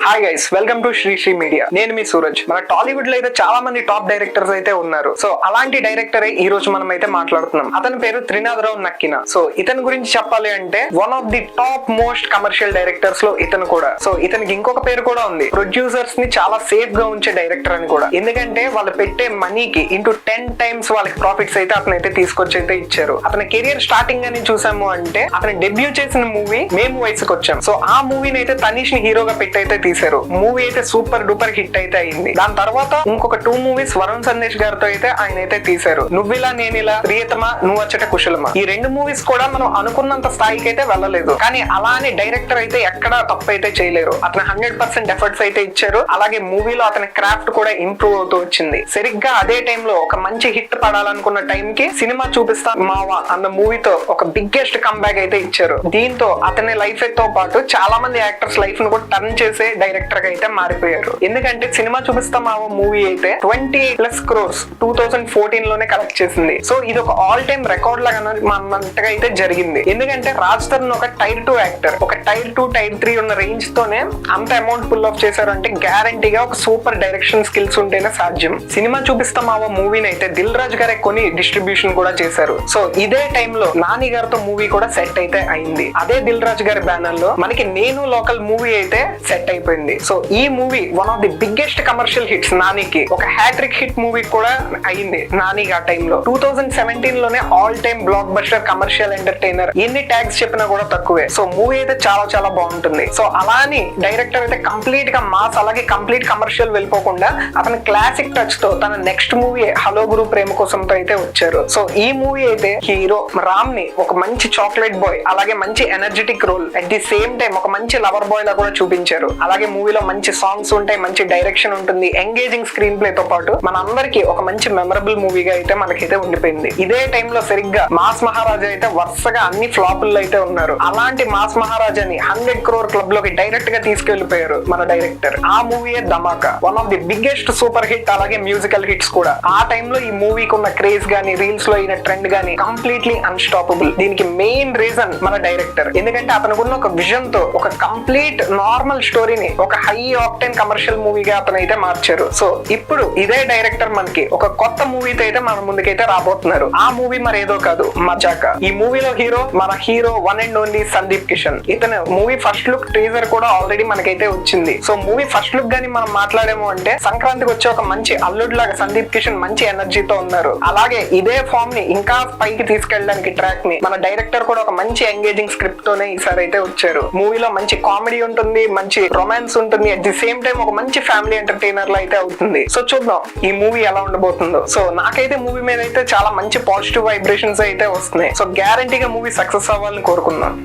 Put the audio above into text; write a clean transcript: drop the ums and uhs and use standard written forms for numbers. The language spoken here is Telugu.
Hi guys, welcome to Sri media. నేను మీ సూరజ్. మన టాలీవుడ్ లో అయితే చాలా మంది టాప్ డైరెక్టర్స్ అయితే ఉన్నారు. సో అలాంటి డైరెక్టర్ ఈ రోజు మనం అయితే మాట్లాడుతున్నాం. అతని పేరు త్రినాథరావు నక్కిన. సో ఇతని గురించి చెప్పాలి అంటే one of the top most commercial directors లో ఇతను కూడా. సో ఇతనికి ఇంకొక పేరు కూడా ఉంది, ప్రొడ్యూసర్స్ ని చాలా సేఫ్ గా ఉంచే డైరెక్టర్ అని కూడా. ఎందుకంటే వాళ్ళు పెట్టే మనీకి ఇంటూ 10 టైమ్స్ వాళ్ళకి ప్రాఫిట్స్ అయితే అతను అయితే తీసుకొచ్చి అయితే ఇచ్చారు. అతని కెరియర్ స్టార్టింగ్ అని చూసాము అంటే అతను డెబ్యూ చేసిన మూవీ మేము వయసుకు వచ్చాం. సో ఆ మూవీని అయితే తనీష్ ని హీరోగా పెట్టి అయితే తీశారు. మూవీ అయితే సూపర్ డూపర్ హిట్ అయితే అయింది. దాని తర్వాత ఇంకొక 2 మూవీస్ వరుణ్ సందేశ్ గారితో అయితే ఆయన అయితే తీశారు. నువ్విలా నేనిలా, ప్రియతమా, నువ్వచ్చట కుశలమా. ఈ 2 మూవీస్ కూడా మనం అనుకున్నంత స్థాయికి అయితే వెళ్ళలేదు. కానీ అలా అని డైరెక్టర్ అయితే ఎక్కడా తప్పు అయితే చేయలేరు. అతను 100% ఎఫర్ట్స్ అయితే ఇచ్చారు. అలాగే మూవీలో అతని క్రాఫ్ట్ కూడా ఇంప్రూవ్ అవుతూ వచ్చింది. సరిగ్గా అదే టైంలో ఒక మంచి హిట్ పడాలనుకున్న టైంకి సినిమా చూపిస్తా మావా అన్న మూవీతో ఒక బిగ్గెస్ట్ కంబ్యాక్ అయితే ఇచ్చారు. దీంతో అతని లైఫ్ తో పాటు చాలా మంది యాక్టర్స్ లైఫ్ ను కూడా టర్న్ చేసే డైరెక్టర్ గా అయితే మారిపోయారు. ఎందుకంటే సినిమా చూపిస్తా మావా మూవీ అయితే 28+ crores 2014 లోనే కలెక్ట్ చేసింది. సో ఇది ఒక ఆల్ టైమ్ రికార్డ్ లాగా అన్నట్టుగా అయితే జరిగింది. ఎందుకంటే రాజ్ తరుణ్ ఒక టైర్ 2 యాక్టర్, ఒక టైర్ 2 టైర్ 3 ఉన్న రేంజ్ తోనే అంత అమౌంట్ పుల్ ఆఫ్ చేశారు అంటే గ్యారంటీగా ఒక సూపర్ డైరెక్షన్ స్కిల్స్ ఉంటేనే సాధ్యం. సినిమా చూపిస్తా మావా మూవీని అయితే దిల్ రాజు గారే కొని డిస్ట్రిబ్యూషన్ కూడా చేశారు. సో ఇదే టైంలో నాని గారితో మూవీ కూడా సెట్ అయితే అయింది. అదే దిల్ రాజు గారి బ్యానర్ లో మనకి నేను లోకల్ మూవీ అయితే సెట్ అయిపోయింది. సో ఈ movie one of the biggest commercial hits. నానికి ఒక హ్యాట్రిక్ హిట్ మూవీ కూడా అయింది నాని ఆ టైంలో. 2017 లోనే all time block buster commercial entertainer. ఎన్ని ట్యాగ్స్ చెప్పినా కూడా తక్కువే. సో మూవీ అయితే చాలా చాలా బాగుంటుంది. సో అలా అని డైరెక్టర్ అయితే కంప్లీట్ గా మాస్ అలాగే కంప్లీట్ కమర్షియల్ వెళ్ళిపోకుండా అతని క్లాసిక్ టచ్ తో తన నెక్స్ట్ మూవీ హలో గురు ప్రేమ కోసంతో అయితే వచ్చారు. సో ఈ మూవీ అయితే హీరో రామ్ ని ఒక మంచి చాక్లెట్ బాయ్ అలాగే మంచి energetic role, at the same time ఒక మంచి లవర్ బాయ్ లా కూడా చూపించారు. అలాగే మూవీలో మంచి సాంగ్స్ ఉంటాయి, మంచి డైరెక్షన్ ఉంటుంది, ఎంగేజింగ్ స్క్రీన్ ప్లే తో పాటు మన అందరికి ఒక మంచి మెమరబుల్ మూవీగా అయితే మనకైతే ఉండిపోయింది. ఇదే టైంలో సరిగ్గా మాస్ మహారాజా అయితే వరుసగా అన్ని ఫ్లాపుల్లో అయితే ఉన్నారు. అలాంటి మాస్ మహారాజాని 100 crore క్లబ్ లోకి డైరెక్ట్ గా తీసుకెళ్లిపోయారు మన డైరెక్టర్. ఆ మూవీయే Dhamaka, one of the biggest super hit అలాగే మ్యూజికల్ హిట్స్ కూడా. ఆ టైంలో ఈ మూవీకి ఉన్న క్రేజ్ గానీ రీల్స్ లో అయిన ట్రెండ్ గానీ కంప్లీట్లీ అన్స్టాపబుల్. దీనికి మెయిన్ రీజన్ మన డైరెక్టర్. ఎందుకంటే అతనుకున్న ఒక విజన్ తో ఒక కంప్లీట్ నార్మల్ స్టోరీని ఒక హై ఆక్టేన్ కమర్షియల్ మూవీగా అతను అయితే మార్చారు. సో ఇప్పుడు ఇదే డైరెక్టర్ మనకి ఒక కొత్త మూవీతో అయితే మన ముందుకైతే రాబోతున్నారు. ఆ మూవీ మరి ఏదో కాదు, మజాకా. ఈ మూవీలో హీరో మన hero one and only Sandeep Kishan. ఇతను మూవీ ఫస్ట్ లుక్ టీజర్ కూడా ఆల్రెడీ మనకైతే వచ్చింది. సో మూవీ ఫస్ట్ లుక్ గానీ మనం మాట్లాడేమో అంటే సంక్రాంతికి వచ్చే ఒక మంచి అల్లుడు లాగా సందీప్ కిషన్ మంచి ఎనర్జీతో ఉన్నారు. అలాగే ఇదే ఫామ్ ని ఇంకా పైకి తీసుకెళ్ళడానికి ట్రాక్ ని మన డైరెక్టర్ కూడా ఒక మంచి ఎంగేజింగ్ స్క్రిప్ట్ తోనే ఈసారి అయితే వచ్చారు. మూవీలో మంచి కామెడీ ఉంటుంది, మంచి రొమాన్స్ ఉంటుంది, అట్ ది సేమ్ టైం ఒక మంచి ఫ్యామిలీ ఎంటర్టైనర్ లా అయితే అవుతుంది. సో చూద్దాం ఈ మూవీ ఎలా ఉండబోతుందో. సో నాకైతే మూవీ మీద అయితే చాలా మంచి పాజిటివ్ వైబ్రేషన్స్ అయితే వస్తున్నాయి. సో గ్యారంటీగా మూవీ సక్సెస్ అవ్వాలని కోరుకుందాం.